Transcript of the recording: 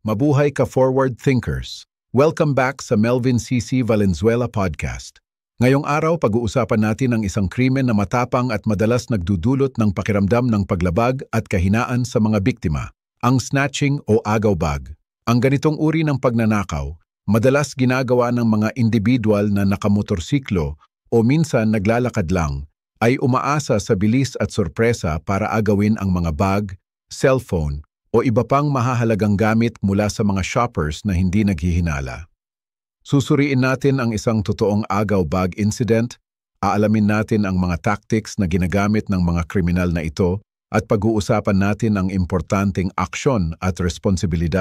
Mabuhay ka forward thinkers. Welcome back sa Melvin C.C. Valenzuela Podcast. Ngayong araw, pag-uusapan natin ang isang krimen na matapang at madalas nagdudulot ng pakiramdam ng paglabag at kahinaan sa mga biktima, ang snatching o agaw-bag. Ang ganitong uri ng pagnanakaw, madalas ginagawa ng mga individual na nakamotorsiklo o minsan naglalakad lang, ay umaasa sa bilis at sorpresa para agawin ang mga bag, cellphone, o iba pang mahahalagang gamit mula sa mga shoppers na hindi naghihinala. Susuriin natin ang isang totoong agaw bag incident, aalamin natin ang mga tactics na ginagamit ng mga kriminal na ito, at pag-uusapan natin ang importanteng aksyon at responsibilidad